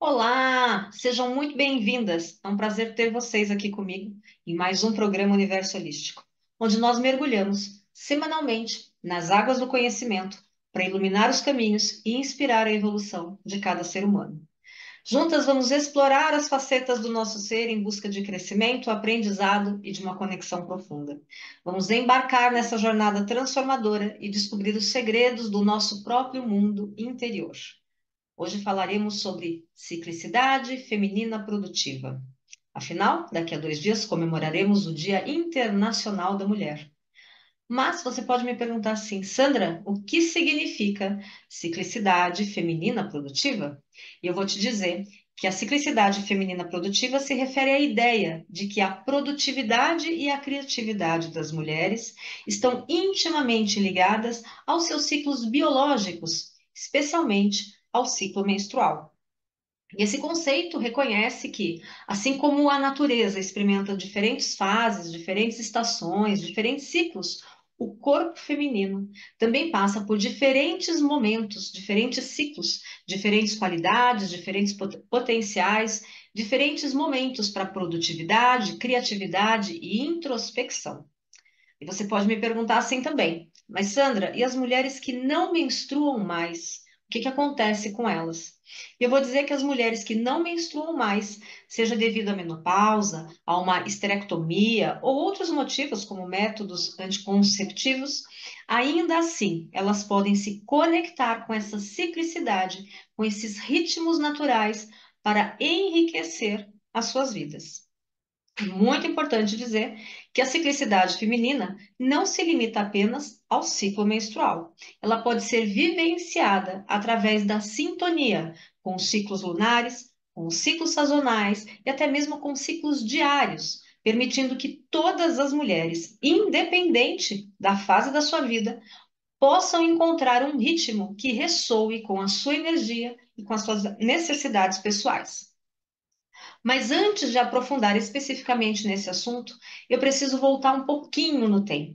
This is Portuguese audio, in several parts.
Olá, sejam muito bem-vindas. É um prazer ter vocês aqui comigo em mais um programa Universo Holístico, onde nós mergulhamos semanalmente nas águas do conhecimento para iluminar os caminhos e inspirar a evolução de cada ser humano. Juntas vamos explorar as facetas do nosso ser em busca de crescimento, aprendizado e de uma conexão profunda. Vamos embarcar nessa jornada transformadora e descobrir os segredos do nosso próprio mundo interior. Hoje falaremos sobre ciclicidade feminina produtiva. Afinal, daqui a 2 dias comemoraremos o Dia Internacional da Mulher. Mas você pode me perguntar assim, Sandra, o que significa ciclicidade feminina produtiva? E eu vou te dizer que a ciclicidade feminina produtiva se refere à ideia de que a produtividade e a criatividade das mulheres estão intimamente ligadas aos seus ciclos biológicos, especialmente ao ciclo menstrual. E esse conceito reconhece que, assim como a natureza experimenta diferentes fases, diferentes estações, diferentes ciclos, o corpo feminino também passa por diferentes momentos, diferentes ciclos, diferentes qualidades, diferentes potenciais, diferentes momentos para produtividade, criatividade e introspecção. E você pode me perguntar assim também, mas Sandra, e as mulheres que não menstruam mais? O que acontece com elas? E eu vou dizer que as mulheres que não menstruam mais, seja devido à menopausa, a uma esterectomia ou outros motivos, como métodos anticonceptivos, ainda assim elas podem se conectar com essa ciclicidade, com esses ritmos naturais para enriquecer as suas vidas. Muito importante dizer que a ciclicidade feminina não se limita apenas ao ciclo menstrual. Ela pode ser vivenciada através da sintonia com os ciclos lunares, com os ciclos sazonais e até mesmo com ciclos diários, permitindo que todas as mulheres, independente da fase da sua vida, possam encontrar um ritmo que ressoe com a sua energia e com as suas necessidades pessoais. Mas antes de aprofundar especificamente nesse assunto, eu preciso voltar um pouquinho no tempo.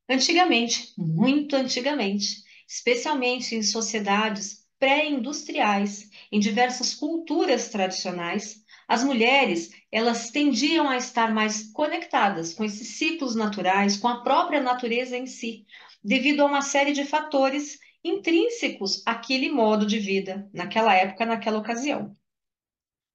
Antigamente, muito antigamente, especialmente em sociedades pré-industriais, em diversas culturas tradicionais, as mulheres, elas tendiam a estar mais conectadas com esses ciclos naturais, com a própria natureza em si, devido a uma série de fatores intrínsecos àquele modo de vida, naquela época, naquela ocasião.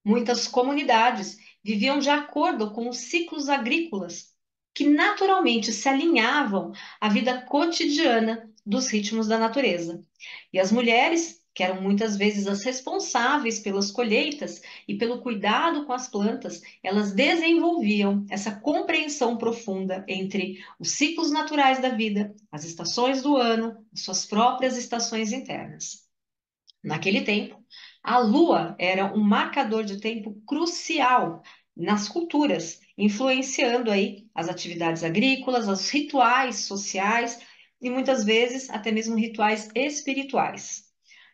Muitas comunidades viviam de acordo com os ciclos agrícolas, que naturalmente se alinhavam à vida cotidiana dos ritmos da natureza. E as mulheres, que eram muitas vezes as responsáveis pelas colheitas e pelo cuidado com as plantas, elas desenvolviam essa compreensão profunda entre os ciclos naturais da vida, as estações do ano, as suas próprias estações internas. Naquele tempo, a lua era um marcador de tempo crucial nas culturas, influenciando aí as atividades agrícolas, os rituais sociais e muitas vezes até mesmo rituais espirituais.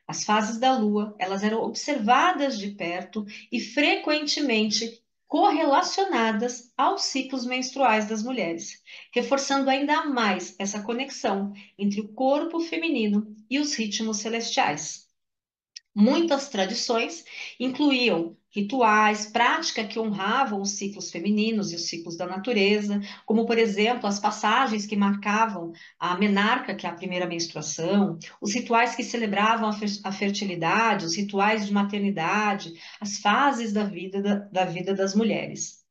As fases da lua, elas eram observadas de perto e frequentemente correlacionadas aos ciclos menstruais das mulheres, reforçando ainda mais essa conexão entre o corpo feminino e os ritmos celestiais. Muitas tradições incluíam rituais, prática que honravam os ciclos femininos e os ciclos da natureza, como, por exemplo, as passagens que marcavam a menarca, que é a primeira menstruação, os rituais que celebravam a fertilidade, os rituais de maternidade, as fases da vida das mulheres.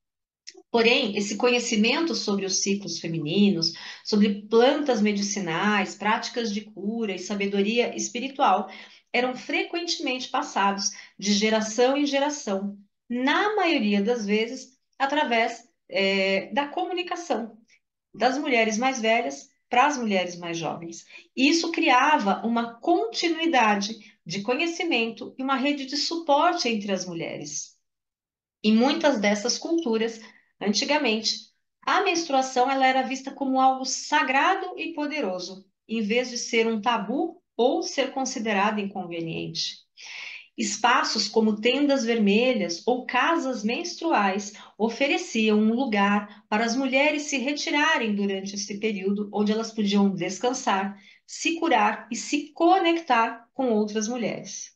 Porém, esse conhecimento sobre os ciclos femininos, sobre plantas medicinais, práticas de cura e sabedoria espiritual eram frequentemente passados de geração em geração, na maioria das vezes através da comunicação das mulheres mais velhas para as mulheres mais jovens. E isso criava uma continuidade de conhecimento e uma rede de suporte entre as mulheres. Em muitas dessas culturas, antigamente, a menstruação ela era vista como algo sagrado e poderoso, em vez de ser um tabu ou ser considerada inconveniente. Espaços como tendas vermelhas ou casas menstruais ofereciam um lugar para as mulheres se retirarem durante esse período, onde elas podiam descansar, se curar e se conectar com outras mulheres.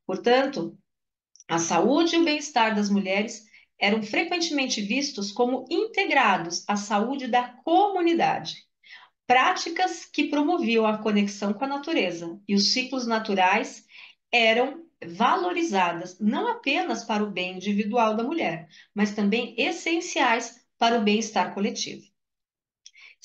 Portanto, A saúde e o bem-estar das mulheres eram frequentemente vistos como integrados à saúde da comunidade. Práticas que promoviam a conexão com a natureza e os ciclos naturais eram valorizadas não apenas para o bem individual da mulher, mas também essenciais para o bem-estar coletivo.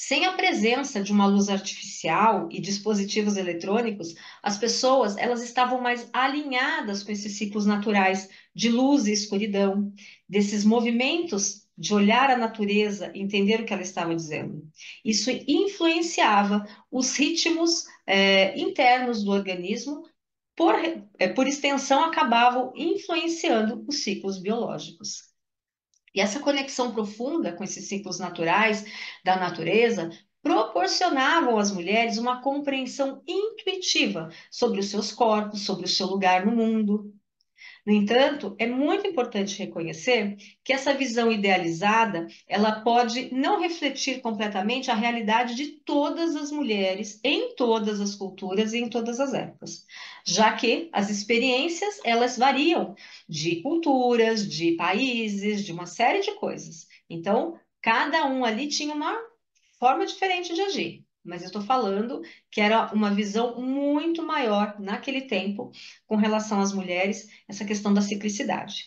Sem a presença de uma luz artificial e dispositivos eletrônicos, as pessoas elas estavam mais alinhadas com esses ciclos naturais de luz e escuridão, desses movimentos de olhar a natureza, entender o que ela estava dizendo. Isso influenciava os ritmos internos do organismo, por extensão, acabavam influenciando os ciclos biológicos. E essa conexão profunda com esses ciclos naturais da natureza proporcionavam às mulheres uma compreensão intuitiva sobre os seus corpos, sobre o seu lugar no mundo. No entanto, é muito importante reconhecer que essa visão idealizada, ela pode não refletir completamente a realidade de todas as mulheres em todas as culturas e em todas as épocas, já que as experiências, elas variam de culturas, de países, de uma série de coisas. Então, cada um ali tinha uma forma diferente de agir. Mas eu estou falando que era uma visão muito maior naquele tempo com relação às mulheres, essa questão da ciclicidade.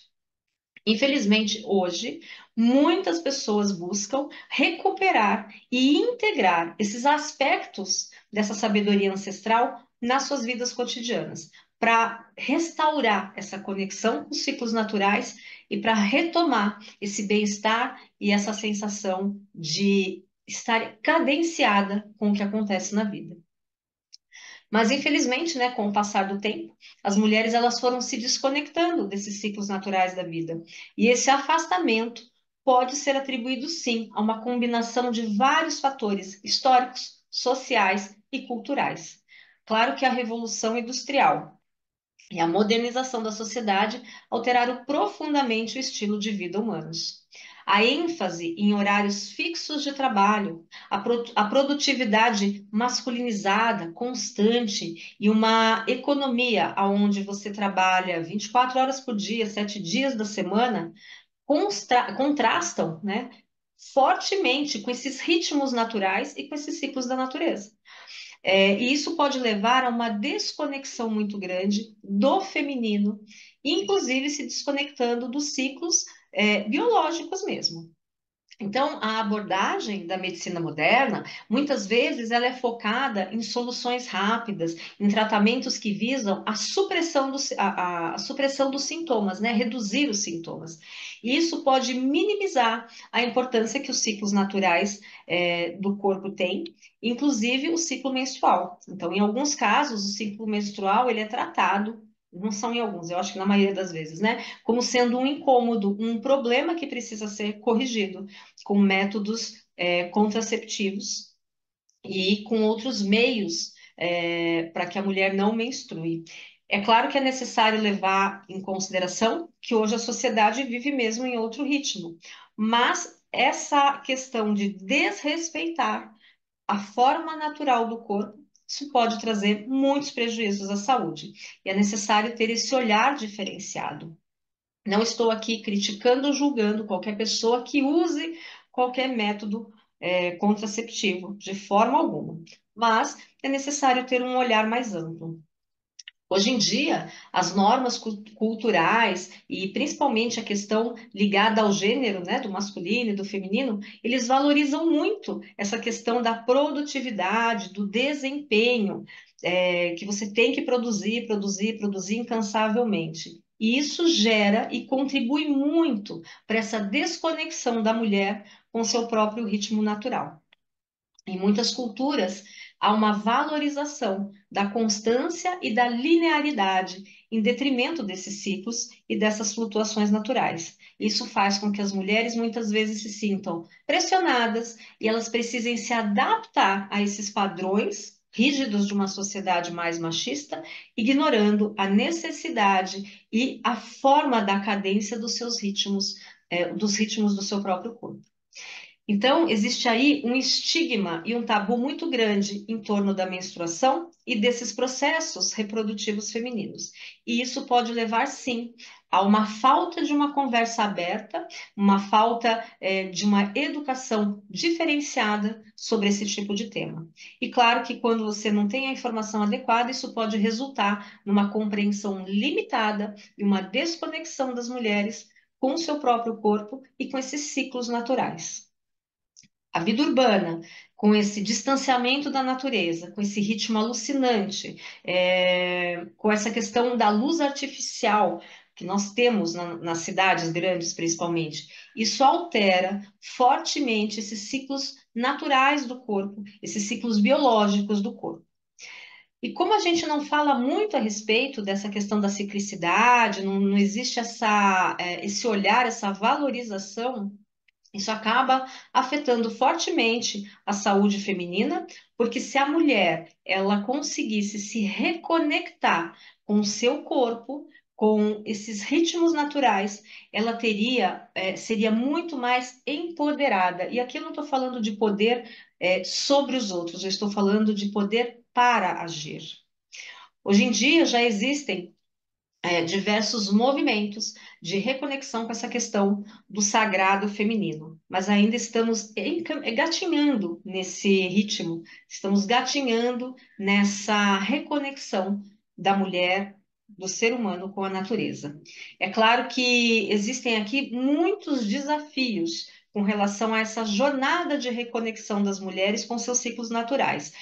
Infelizmente, hoje, muitas pessoas buscam recuperar e integrar esses aspectos dessa sabedoria ancestral nas suas vidas cotidianas, para restaurar essa conexão com os ciclos naturais e para retomar esse bem-estar e essa sensação de estar cadenciada com o que acontece na vida. Mas infelizmente, né, com o passar do tempo, as mulheres elas foram se desconectando desses ciclos naturais da vida. E esse afastamento pode ser atribuído sim a uma combinação de vários fatores históricos, sociais e culturais. Claro que a revolução industrial e a modernização da sociedade alteraram profundamente o estilo de vida humanos. A ênfase em horários fixos de trabalho, a produtividade masculinizada, constante e uma economia onde você trabalha 24 horas por dia, 7 dias da semana, contrastam, né, fortemente com esses ritmos naturais e com esses ciclos da natureza. E isso pode levar a uma desconexão muito grande do feminino, inclusive se desconectando dos ciclos, biológicos mesmo. Então, a abordagem da medicina moderna, muitas vezes, ela é focada em soluções rápidas, em tratamentos que visam a supressão dos sintomas, né? Reduzir os sintomas. E isso pode minimizar a importância que os ciclos naturais, do corpo têm, inclusive o ciclo menstrual. Então, em alguns casos, o ciclo menstrual, ele é tratado, não são em alguns, eu acho que na maioria das vezes, né? Como sendo um incômodo, um problema que precisa ser corrigido com métodos contraceptivos e com outros meios para que a mulher não menstrue. É claro que é necessário levar em consideração que hoje a sociedade vive mesmo em outro ritmo, mas essa questão de desrespeitar a forma natural do corpo, isso pode trazer muitos prejuízos à saúde. E é necessário ter esse olhar diferenciado. Não estou aqui criticando ou julgando qualquer pessoa que use qualquer método contraceptivo, de forma alguma. Mas é necessário ter um olhar mais amplo. Hoje em dia, as normas culturais e principalmente a questão ligada ao gênero, né, do masculino e do feminino, eles valorizam muito essa questão da produtividade, do desempenho, que você tem que produzir, produzir, produzir incansavelmente. E isso gera e contribui muito para essa desconexão da mulher com seu próprio ritmo natural. Em muitas culturas, há uma valorização da constância e da linearidade, em detrimento desses ciclos e dessas flutuações naturais. Isso faz com que as mulheres muitas vezes se sintam pressionadas e elas precisem se adaptar a esses padrões rígidos de uma sociedade mais machista, ignorando a necessidade e a forma da cadência dos seus ritmos, dos ritmos do seu próprio corpo. Então, existe aí um estigma e um tabu muito grande em torno da menstruação e desses processos reprodutivos femininos. E isso pode levar, sim, a uma falta de uma conversa aberta, uma falta, de uma educação diferenciada sobre esse tipo de tema. E claro que quando você não tem a informação adequada, isso pode resultar numa compreensão limitada e uma desconexão das mulheres com o seu próprio corpo e com esses ciclos naturais. A vida urbana, com esse distanciamento da natureza, com esse ritmo alucinante, com essa questão da luz artificial que nós temos nas cidades grandes, principalmente, isso altera fortemente esses ciclos naturais do corpo, esses ciclos biológicos do corpo. E como a gente não fala muito a respeito dessa questão da ciclicidade, não existe esse olhar, essa valorização, isso acaba afetando fortemente a saúde feminina, porque se a mulher ela conseguisse se reconectar com o seu corpo, com esses ritmos naturais, ela seria muito mais empoderada. E aqui eu não estou falando de poder, sobre os outros, eu estou falando de poder para agir. Hoje em dia já existem diversos movimentos de reconexão com essa questão do sagrado feminino, mas ainda estamos gatinhando nesse ritmo, estamos gatinhando nessa reconexão da mulher, do ser humano com a natureza. É claro que existem aqui muitos desafios com relação a essa jornada de reconexão das mulheres com seus ciclos naturais.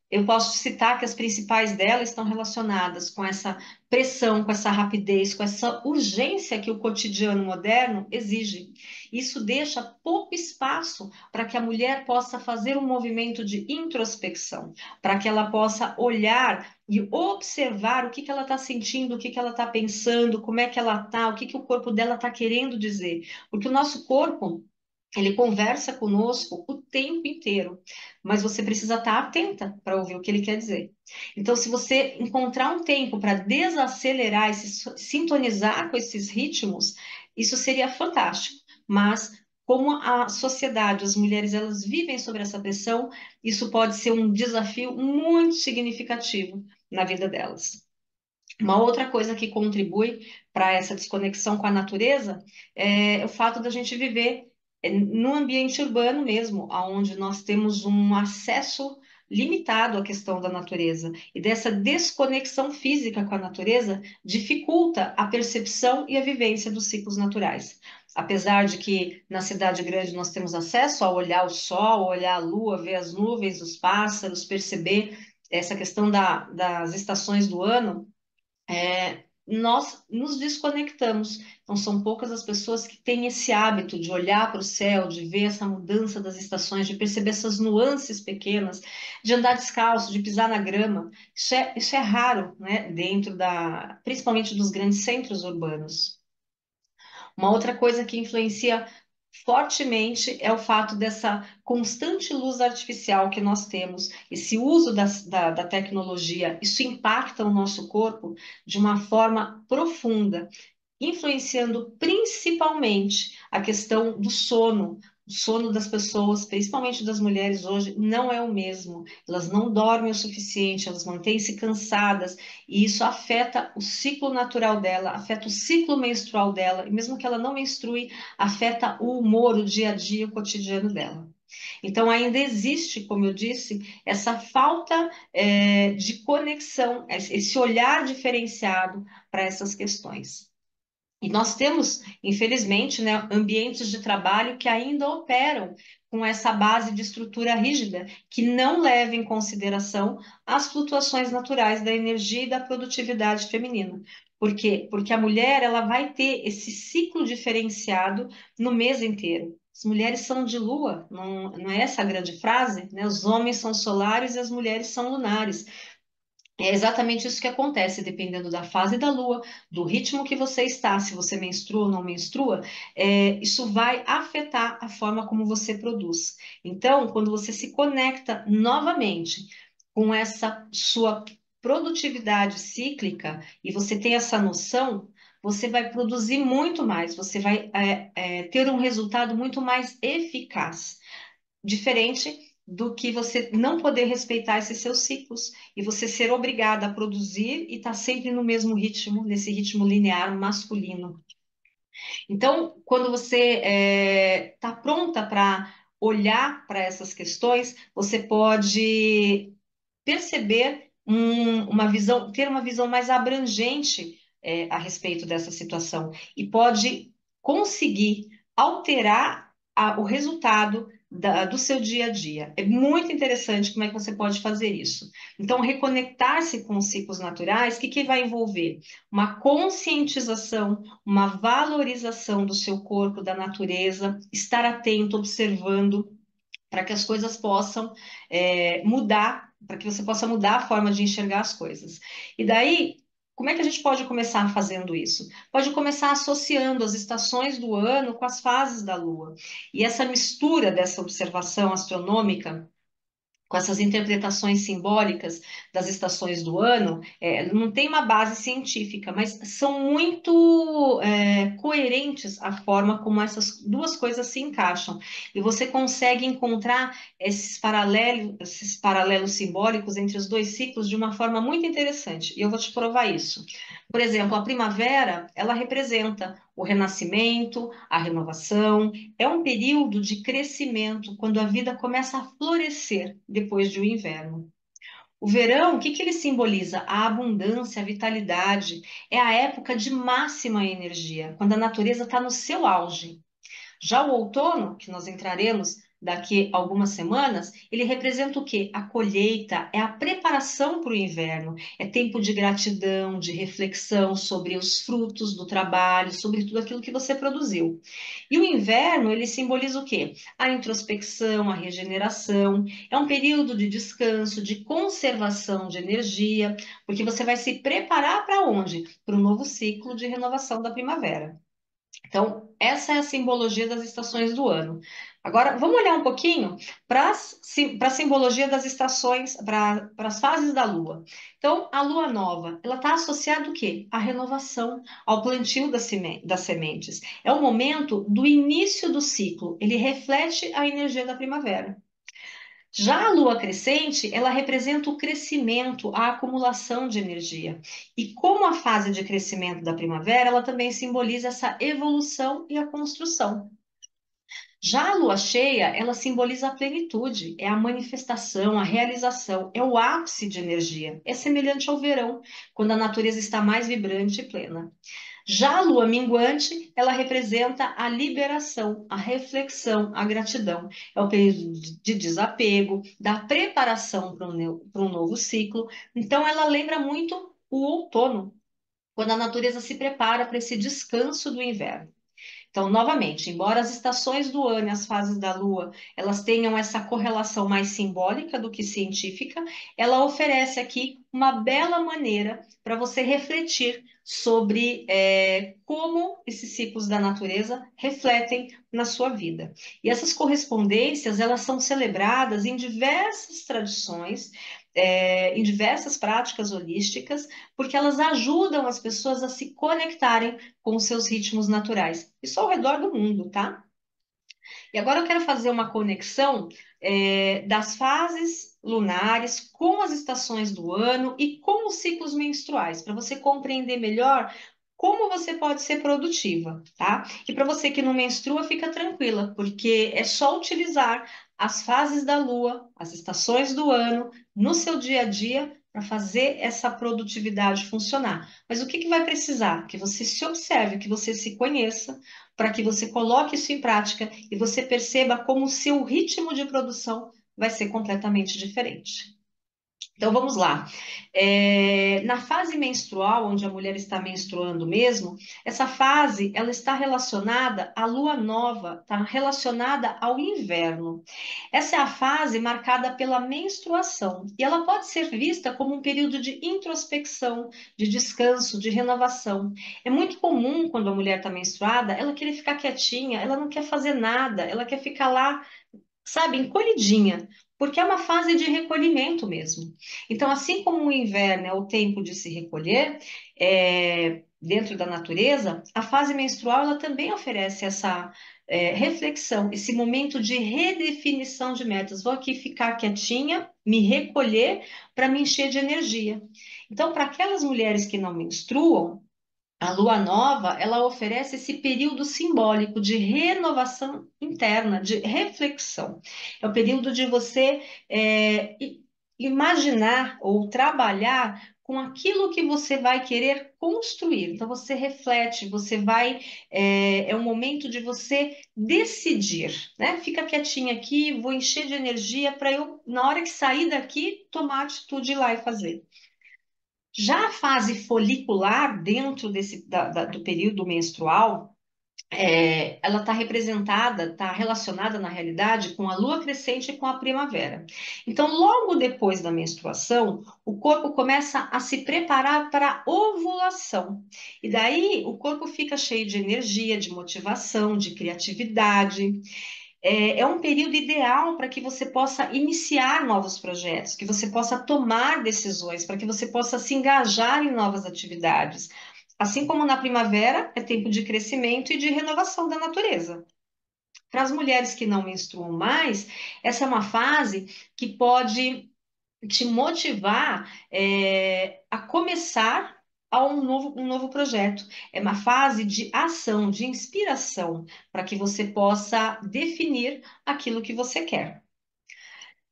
Eu posso citar que as principais delas estão relacionadas com essa pressão, com essa rapidez, com essa urgência que o cotidiano moderno exige. Isso deixa pouco espaço para que a mulher possa fazer um movimento de introspecção, para que ela possa olhar e observar o que que ela está sentindo, o que que ela está pensando, como é que ela está, o que que o corpo dela está querendo dizer. Porque o nosso corpo ele conversa conosco o tempo inteiro, mas você precisa estar atenta para ouvir o que ele quer dizer. Então, se você encontrar um tempo para desacelerar e se sintonizar com esses ritmos, isso seria fantástico. Mas como a sociedade, as mulheres, elas vivem sob essa pressão, isso pode ser um desafio muito significativo na vida delas. Uma outra coisa que contribui para essa desconexão com a natureza é o fato da gente viver no ambiente urbano mesmo, onde nós temos um acesso limitado à questão da natureza. E dessa desconexão física com a natureza dificulta a percepção e a vivência dos ciclos naturais. Apesar de que na cidade grande nós temos acesso a olhar o sol, olhar a lua, ver as nuvens, os pássaros, perceber essa questão das estações do ano, nós nos desconectamos. Então, são poucas as pessoas que têm esse hábito de olhar para o céu, de ver essa mudança das estações, de perceber essas nuances pequenas, de andar descalço, de pisar na grama. Isso é raro, né, principalmente dos grandes centros urbanos. Uma outra coisa que influencia fortemente é o fato dessa constante luz artificial que nós temos, esse uso da tecnologia, isso impacta o nosso corpo de uma forma profunda, influenciando principalmente a questão do sono. O sono das pessoas, principalmente das mulheres hoje, não é o mesmo. Elas não dormem o suficiente, elas mantêm-se cansadas, e isso afeta o ciclo natural dela, afeta o ciclo menstrual dela, e mesmo que ela não menstrue, afeta o humor, o dia a dia, o cotidiano dela. Então, ainda existe, como eu disse, essa falta, de conexão, esse olhar diferenciado para essas questões. E nós temos, infelizmente, né, ambientes de trabalho que ainda operam com essa base de estrutura rígida, que não leva em consideração as flutuações naturais da energia e da produtividade feminina. Por quê? Porque a mulher ela vai ter esse ciclo diferenciado no mês inteiro. As mulheres são de lua, não é essa a grande frase? Né? Os homens são solares e as mulheres são lunares. É exatamente isso que acontece, dependendo da fase da lua, do ritmo que você está, se você menstrua ou não menstrua, isso vai afetar a forma como você produz. Então, quando você se conecta novamente com essa sua produtividade cíclica e você tem essa noção, você vai produzir muito mais, você vai ter um resultado muito mais eficaz, diferente do que você não poder respeitar esses seus ciclos e você ser obrigada a produzir e estar sempre no mesmo ritmo, nesse ritmo linear masculino. Então, quando você está pronta para olhar para essas questões, você pode perceber uma visão, ter uma visão mais abrangente a respeito dessa situação e pode conseguir alterar o resultado do seu dia a dia. É muito interessante como é que você pode fazer isso. Então, reconectar-se com os ciclos naturais, o que vai envolver? Uma conscientização, uma valorização do seu corpo, da natureza, estar atento, observando para que as coisas possam mudar, para que você possa mudar a forma de enxergar as coisas. E daí, como é que a gente pode começar fazendo isso? Pode começar associando as estações do ano com as fases da Lua. E essa mistura dessa observação astronômica com essas interpretações simbólicas das estações do ano, não tem uma base científica, mas são muito coerentes a forma como essas duas coisas se encaixam. E você consegue encontrar esses paralelos simbólicos entre os dois ciclos de uma forma muito interessante. E eu vou te provar isso. Por exemplo, a primavera, ela representa o renascimento, a renovação, é um período de crescimento, quando a vida começa a florescer depois de um inverno. O verão, o que que ele simboliza? A abundância, a vitalidade. É a época de máxima energia, quando a natureza está no seu auge. Já o outono, que nós entraremos daqui a algumas semanas, ele representa o quê? A colheita, é a preparação para o inverno, é tempo de gratidão, de reflexão sobre os frutos do trabalho, sobre tudo aquilo que você produziu. E o inverno, ele simboliza o quê? A introspecção, a regeneração, é um período de descanso, de conservação de energia, porque você vai se preparar para onde? Para o novo ciclo de renovação da primavera. Então, essa é a simbologia das estações do ano. Agora, vamos olhar um pouquinho para a simbologia das estações, para as fases da Lua. Então, a Lua nova, ela está associada ao quê? À renovação, ao plantio das sementes. É o momento do início do ciclo, ele reflete a energia da primavera. Já a lua crescente, ela representa o crescimento, a acumulação de energia. E como a fase de crescimento da primavera, ela também simboliza essa evolução e a construção. Já a lua cheia, ela simboliza a plenitude, é a manifestação, a realização, é o ápice de energia. É semelhante ao verão, quando a natureza está mais vibrante e plena. Já a lua minguante, ela representa a liberação, a reflexão, a gratidão. É o período de desapego, da preparação para um novo ciclo. Então, ela lembra muito o outono, quando a natureza se prepara para esse descanso do inverno. Então, novamente, embora as estações do ano e as fases da Lua elas tenham essa correlação mais simbólica do que científica, ela oferece aqui uma bela maneira para você refletir sobre como esses ciclos da natureza refletem na sua vida. E essas correspondências elas são celebradas em diversas tradições, em diversas práticas holísticas, porque elas ajudam as pessoas a se conectarem com os seus ritmos naturais. Isso ao redor do mundo, tá? E agora eu quero fazer uma conexão das fases lunares com as estações do ano e com os ciclos menstruais, para você compreender melhor como você pode ser produtiva, tá? E para você que não menstrua, fica tranquila, porque é só utilizar as fases da lua, as estações do ano, no seu dia a dia, para fazer essa produtividade funcionar. Mas o que que vai precisar? Que você se observe, que você se conheça, para que você coloque isso em prática e você perceba como o seu ritmo de produção vai ser completamente diferente. Então vamos lá. Na fase menstrual, onde a mulher está menstruando mesmo, essa fase ela está relacionada à lua nova, está relacionada ao inverno. Essa é a fase marcada pela menstruação e ela pode ser vista como um período de introspecção, de descanso, de renovação. É muito comum quando a mulher está menstruada, ela querer ficar quietinha, ela não quer fazer nada, ela quer ficar lá, sabe, encolhidinha. porque é uma fase de recolhimento mesmo. Então, assim como o inverno é o tempo de se recolher, dentro da natureza, a fase menstrual ela também oferece essa reflexão, esse momento de redefinição de metas. Vou aqui ficar quietinha, me recolher para me encher de energia. Então, para aquelas mulheres que não menstruam, a lua nova, ela oferece esse período simbólico de renovação interna, de reflexão. É o período de você imaginar ou trabalhar com aquilo que você vai querer construir. Então, você reflete, você vai. É um momento de você decidir, né? Fica quietinha aqui, vou encher de energia para eu, na hora que sair daqui, tomar atitude e ir lá e fazer. Já a fase folicular, dentro do período menstrual, ela está representada, está relacionada na realidade com a lua crescente e com a primavera. Então, logo depois da menstruação, o corpo começa a se preparar para a ovulação. E daí o corpo fica cheio de energia, de motivação, de criatividade. É um período ideal para que você possa iniciar novos projetos, que você possa tomar decisões, para que você possa se engajar em novas atividades. Assim como na primavera, é tempo de crescimento e de renovação da natureza. Para as mulheres que não menstruam mais, essa é uma fase que pode te motivar a começar um novo projeto. É uma fase de ação, de inspiração, para que você possa definir aquilo que você quer.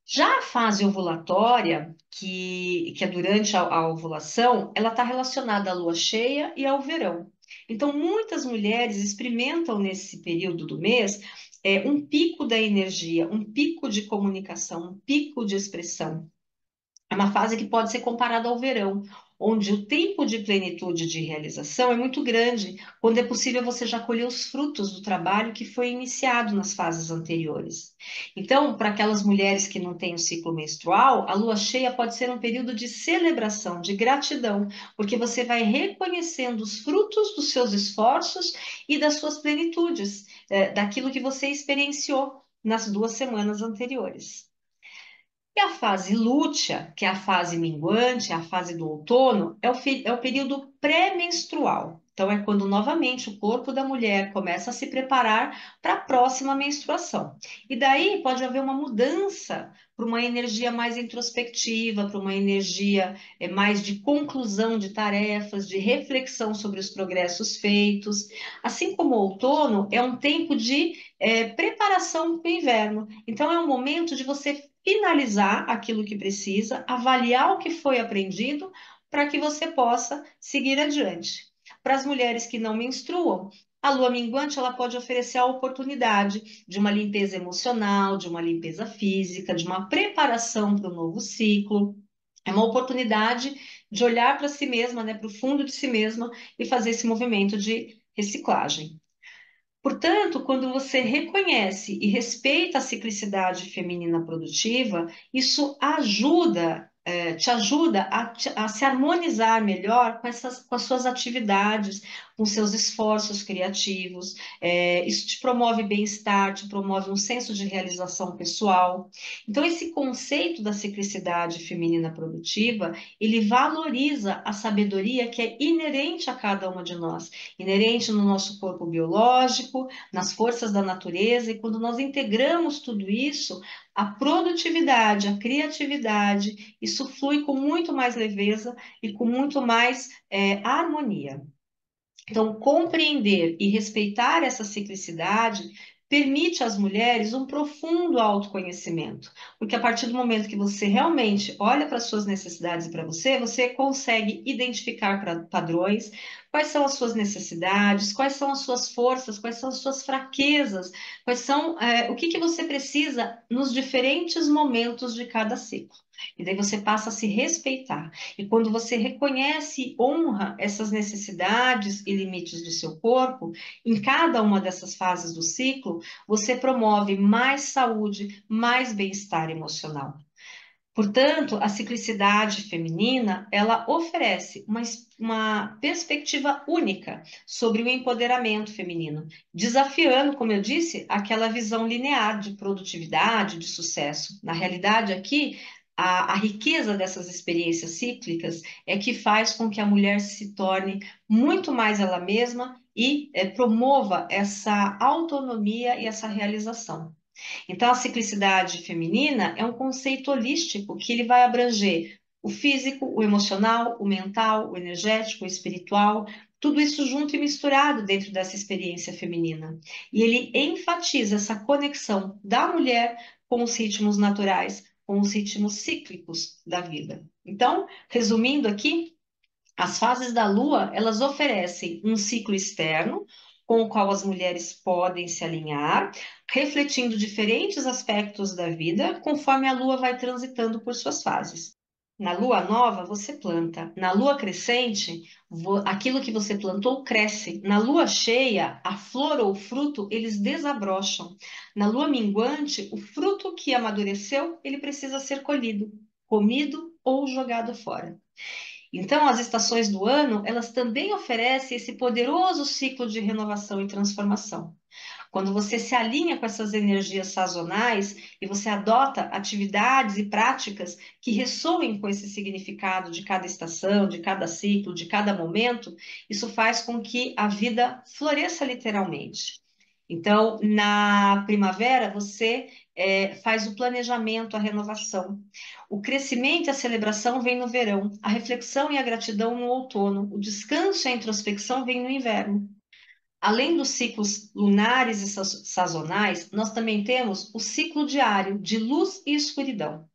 Já a fase ovulatória, que é durante a ovulação, ela está relacionada à lua cheia e ao verão. Então, muitas mulheres experimentam nesse período do mês um pico da energia, um pico de comunicação, um pico de expressão. É uma fase que pode ser comparada ao verão, onde o tempo de plenitude de realização é muito grande, quando é possível você já colher os frutos do trabalho que foi iniciado nas fases anteriores. Então, para aquelas mulheres que não têm o ciclo menstrual, a lua cheia pode ser um período de celebração, de gratidão, porque você vai reconhecendo os frutos dos seus esforços e das suas plenitudes, daquilo que você experienciou nas 2 semanas anteriores. E a fase lútea, que é a fase minguante, a fase do outono, é o período pré-menstrual. Então, é quando novamente o corpo da mulher começa a se preparar para a próxima menstruação. E daí pode haver uma mudança para uma energia mais introspectiva, para uma energia mais de conclusão de tarefas, de reflexão sobre os progressos feitos. Assim como o outono é um tempo de preparação para o inverno. Então, é um momento de você finalizar aquilo que precisa, avaliar o que foi aprendido para que você possa seguir adiante. Para as mulheres que não menstruam, a lua minguante ela pode oferecer a oportunidade de uma limpeza emocional, de uma limpeza física, de uma preparação para o novo ciclo. É uma oportunidade de olhar para si mesma, né, para o fundo de si mesma e fazer esse movimento de reciclagem. Portanto, quando você reconhece e respeita a ciclicidade feminina produtiva, isso ajuda, te ajuda a se harmonizar melhor com as suas atividades, com seus esforços criativos. Isso te promove bem-estar, te promove um senso de realização pessoal. Então, esse conceito da ciclicidade feminina produtiva, ele valoriza a sabedoria que é inerente a cada uma de nós, inerente no nosso corpo biológico, nas forças da natureza, e quando nós integramos tudo isso, a produtividade, a criatividade, isso flui com muito mais leveza e com muito mais harmonia. Então, compreender e respeitar essa ciclicidade permite às mulheres um profundo autoconhecimento, porque a partir do momento que você realmente olha para as suas necessidades e para você, você consegue identificar padrões, quais são as suas necessidades, quais são as suas forças, quais são as suas fraquezas, quais são, o que que você precisa nos diferentes momentos de cada ciclo. E daí você passa a se respeitar. E quando você reconhece e honra essas necessidades e limites do seu corpo, em cada uma dessas fases do ciclo, você promove mais saúde, mais bem-estar emocional. Portanto, a ciclicidade feminina, ela oferece uma perspectiva única sobre o empoderamento feminino, desafiando, como eu disse, aquela visão linear de produtividade, de sucesso. Na realidade, aqui, a riqueza dessas experiências cíclicas é que faz com que a mulher se torne muito mais ela mesma e promova essa autonomia e essa realização. Então, a ciclicidade feminina é um conceito holístico que ele vai abranger o físico, o emocional, o mental, o energético, o espiritual, tudo isso junto e misturado dentro dessa experiência feminina. E ele enfatiza essa conexão da mulher com os ritmos naturais, com os ritmos cíclicos da vida. Então, resumindo aqui, as fases da Lua, elas oferecem um ciclo externo com o qual as mulheres podem se alinhar, refletindo diferentes aspectos da vida conforme a Lua vai transitando por suas fases. Na Lua nova, você planta. Na Lua crescente, aquilo que você plantou cresce. Na Lua cheia, a flor ou o fruto, eles desabrocham. Na Lua minguante, o fruto que amadureceu, ele precisa ser colhido, comido ou jogado fora. Então, as estações do ano, elas também oferecem esse poderoso ciclo de renovação e transformação. Quando você se alinha com essas energias sazonais e você adota atividades e práticas que ressoem com esse significado de cada estação, de cada ciclo, de cada momento, isso faz com que a vida floresça literalmente. Então, na primavera, você faz o planejamento, a renovação. O crescimento e a celebração vem no verão, a reflexão e a gratidão no outono, o descanso e a introspecção vem no inverno. Além dos ciclos lunares e sazonais, nós também temos o ciclo diário de luz e escuridão.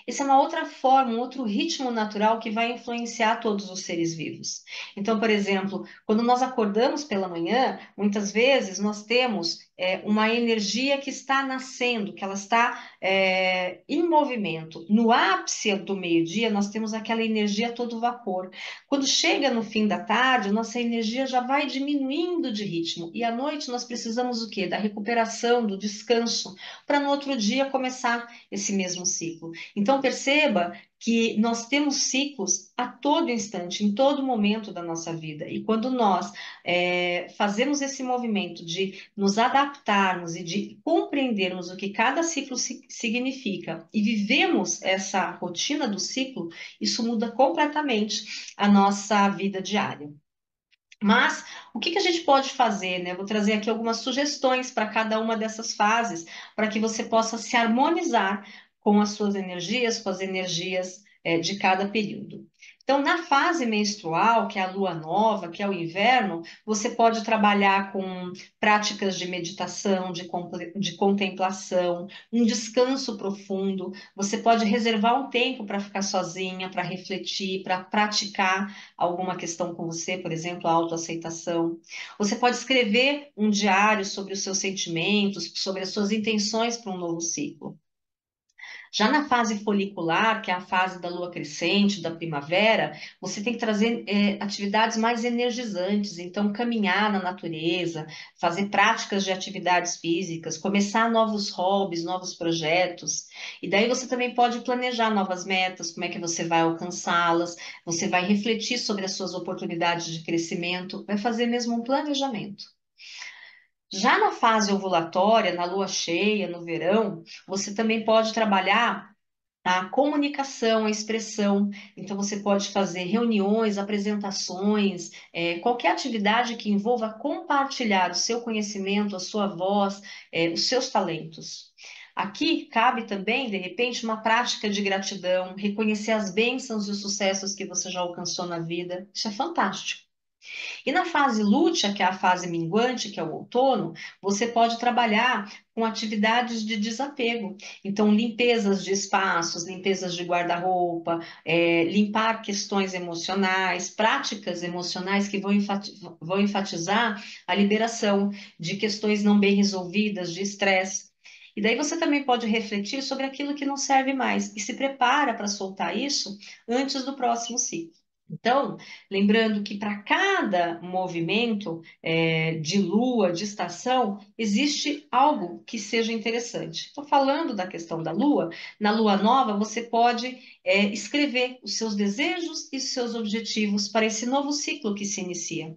Essa é uma outra forma, um outro ritmo natural que vai influenciar todos os seres vivos. Então, por exemplo, quando nós acordamos pela manhã, muitas vezes nós temos uma energia que está nascendo, que ela está em movimento. No ápice do meio-dia, nós temos aquela energia todo vapor. Quando chega no fim da tarde, nossa energia já vai diminuindo de ritmo. E à noite nós precisamos o quê? Da recuperação, do descanso, para no outro dia começar esse mesmo ciclo. Então perceba que nós temos ciclos a todo instante, em todo momento da nossa vida. E quando nós fazemos esse movimento de nos adaptarmos e de compreendermos o que cada ciclo significa e vivemos essa rotina do ciclo, isso muda completamente a nossa vida diária. Mas o que que a gente pode fazer, né? Vou trazer aqui algumas sugestões para cada uma dessas fases, para que você possa se harmonizar com as suas energias, com as energias, de cada período. Então, na fase menstrual, que é a lua nova, que é o inverno, você pode trabalhar com práticas de meditação, de contemplação, um descanso profundo. Você pode reservar um tempo para ficar sozinha, para refletir, para praticar alguma questão com você, por exemplo, a autoaceitação. Você pode escrever um diário sobre os seus sentimentos, sobre as suas intenções para um novo ciclo. Já na fase folicular, que é a fase da lua crescente, da primavera, você tem que trazer atividades mais energizantes, então caminhar na natureza, fazer práticas de atividades físicas, começar novos hobbies, novos projetos. E daí você também pode planejar novas metas, como é que você vai alcançá-las, você vai refletir sobre as suas oportunidades de crescimento, vai fazer mesmo um planejamento. Já na fase ovulatória, na lua cheia, no verão, você também pode trabalhar a comunicação, a expressão. Então, você pode fazer reuniões, apresentações, qualquer atividade que envolva compartilhar o seu conhecimento, a sua voz, os seus talentos. Aqui cabe também, de repente, uma prática de gratidão, reconhecer as bênçãos e os sucessos que você já alcançou na vida. Isso é fantástico. E na fase lútea, que é a fase minguante, que é o outono, você pode trabalhar com atividades de desapego. Então, limpezas de espaços, limpezas de guarda-roupa, limpar questões emocionais, práticas emocionais que vão enfatizar a liberação de questões não bem resolvidas, de estresse. E daí você também pode refletir sobre aquilo que não serve mais e se prepara para soltar isso antes do próximo ciclo. Então, lembrando que para cada movimento de lua, de estação, existe algo que seja interessante. Estou falando da questão da lua. Na lua nova, você pode escrever os seus desejos e os seus objetivos para esse novo ciclo que se inicia.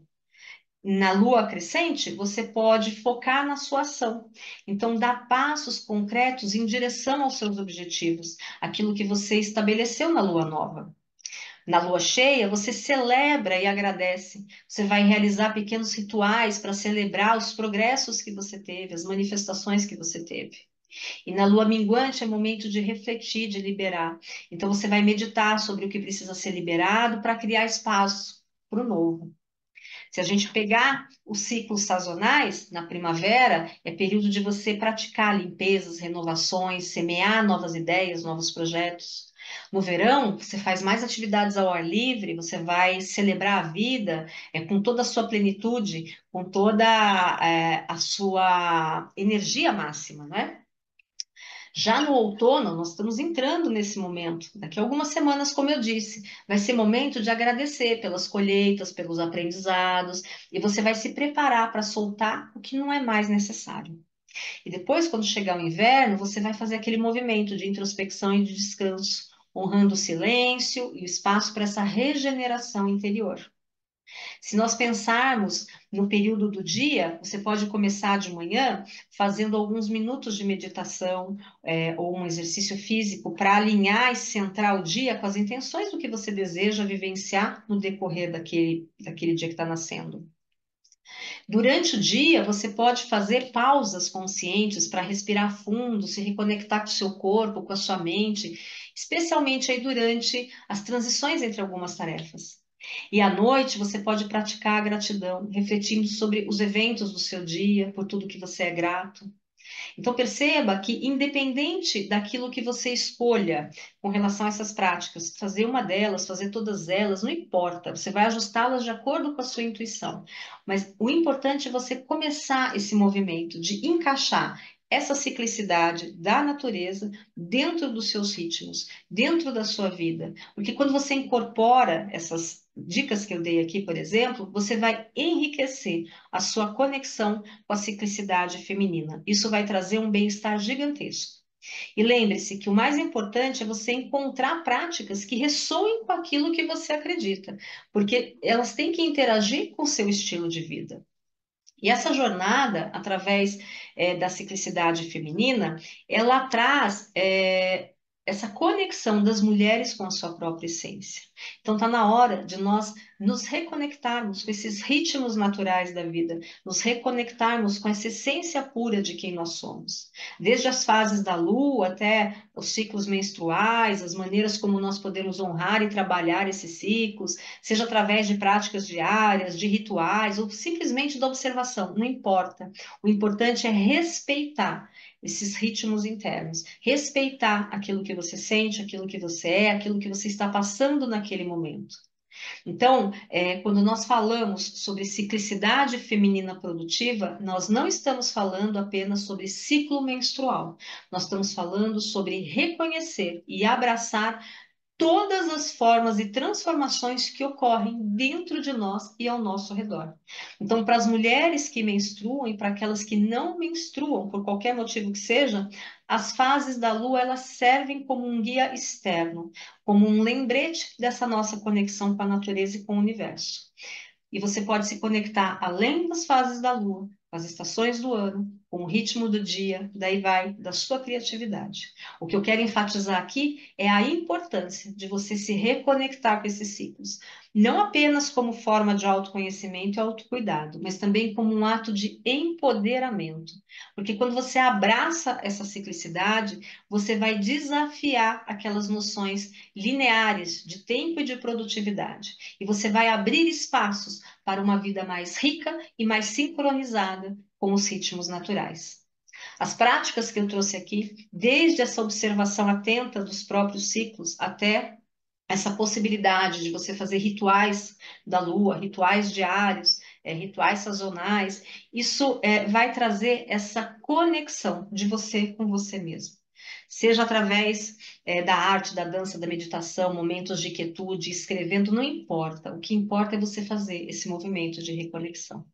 Na lua crescente, você pode focar na sua ação. Então, dar passos concretos em direção aos seus objetivos, aquilo que você estabeleceu na lua nova. Na lua cheia, você celebra e agradece. Você vai realizar pequenos rituais para celebrar os progressos que você teve, as manifestações que você teve. E na lua minguante é momento de refletir, de liberar. Então você vai meditar sobre o que precisa ser liberado para criar espaço para o novo. Se a gente pegar os ciclos sazonais, na primavera é período de você praticar limpezas, renovações, semear novas ideias, novos projetos. No verão, você faz mais atividades ao ar livre, você vai celebrar a vida com toda a sua plenitude, com toda a sua energia máxima, né? Já no outono, nós estamos entrando nesse momento. Daqui a algumas semanas, como eu disse, vai ser momento de agradecer pelas colheitas, pelos aprendizados, e você vai se preparar para soltar o que não é mais necessário. E depois, quando chegar o inverno, você vai fazer aquele movimento de introspecção e de descanso, honrando o silêncio e o espaço para essa regeneração interior. Se nós pensarmos no período do dia, você pode começar de manhã fazendo alguns minutos de meditação, ou um exercício físico para alinhar e centrar o dia com as intenções do que você deseja vivenciar no decorrer daquele dia que está nascendo. Durante o dia, você pode fazer pausas conscientes para respirar fundo, se reconectar com o seu corpo, com a sua mente, especialmente aí durante as transições entre algumas tarefas. E à noite você pode praticar a gratidão, refletindo sobre os eventos do seu dia, por tudo que você é grato. Então, perceba que, independente daquilo que você escolha com relação a essas práticas, fazer uma delas, fazer todas elas, não importa, você vai ajustá-las de acordo com a sua intuição. Mas o importante é você começar esse movimento de encaixar essa ciclicidade da natureza dentro dos seus ritmos, dentro da sua vida. Porque quando você incorpora essas dicas que eu dei aqui, por exemplo, você vai enriquecer a sua conexão com a ciclicidade feminina. Isso vai trazer um bem-estar gigantesco. E lembre-se que o mais importante é você encontrar práticas que ressoem com aquilo que você acredita, porque elas têm que interagir com o seu estilo de vida. E essa jornada, através da ciclicidade feminina, ela traz essa conexão das mulheres com a sua própria essência. Então, está na hora de nós nos reconectarmos com esses ritmos naturais da vida, nos reconectarmos com essa essência pura de quem nós somos. Desde as fases da lua até os ciclos menstruais, as maneiras como nós podemos honrar e trabalhar esses ciclos, seja através de práticas diárias, de rituais ou simplesmente da observação, não importa. O importante é respeitar esses ritmos internos, respeitar aquilo que você sente, aquilo que você é, aquilo que você está passando naquele momento. Então, quando nós falamos sobre ciclicidade feminina produtiva, nós não estamos falando apenas sobre ciclo menstrual, nós estamos falando sobre reconhecer e abraçar todas as formas e transformações que ocorrem dentro de nós e ao nosso redor. Então, para as mulheres que menstruam e para aquelas que não menstruam, por qualquer motivo que seja, as fases da lua elas servem como um guia externo, como um lembrete dessa nossa conexão com a natureza e com o universo. E você pode se conectar além das fases da lua, com as estações do ano, com o ritmo do dia, daí vai da sua criatividade. O que eu quero enfatizar aqui é a importância de você se reconectar com esses ciclos, não apenas como forma de autoconhecimento e autocuidado, mas também como um ato de empoderamento. Porque quando você abraça essa ciclicidade, você vai desafiar aquelas noções lineares de tempo e de produtividade. E você vai abrir espaços para uma vida mais rica e mais sincronizada com os ritmos naturais. As práticas que eu trouxe aqui, desde essa observação atenta dos próprios ciclos até essa possibilidade de você fazer rituais da lua, rituais diários, rituais sazonais, isso vai trazer essa conexão de você com você mesmo. seja através da arte, da dança, da meditação, momentos de quietude, escrevendo, não importa. O que importa é você fazer esse movimento de reconexão.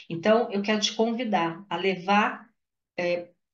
Então, eu quero te convidar a levar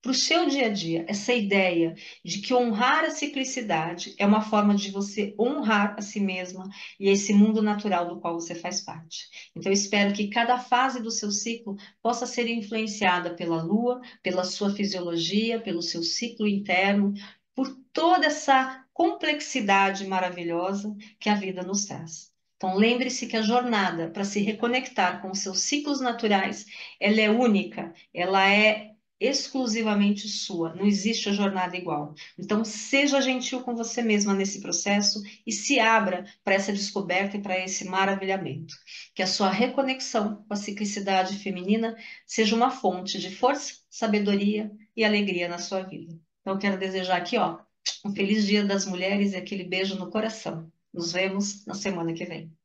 para o seu dia a dia essa ideia de que honrar a ciclicidade é uma forma de você honrar a si mesma e esse mundo natural do qual você faz parte. Então, eu espero que cada fase do seu ciclo possa ser influenciada pela lua, pela sua fisiologia, pelo seu ciclo interno, por toda essa complexidade maravilhosa que a vida nos traz. Então, lembre-se que a jornada para se reconectar com os seus ciclos naturais, ela é única, ela é exclusivamente sua, não existe a jornada igual. Então, seja gentil com você mesma nesse processo e se abra para essa descoberta e para esse maravilhamento. Que a sua reconexão com a ciclicidade feminina seja uma fonte de força, sabedoria e alegria na sua vida. Então, eu quero desejar aqui, ó, um feliz Dia das Mulheres e aquele beijo no coração. Nos vemos na semana que vem.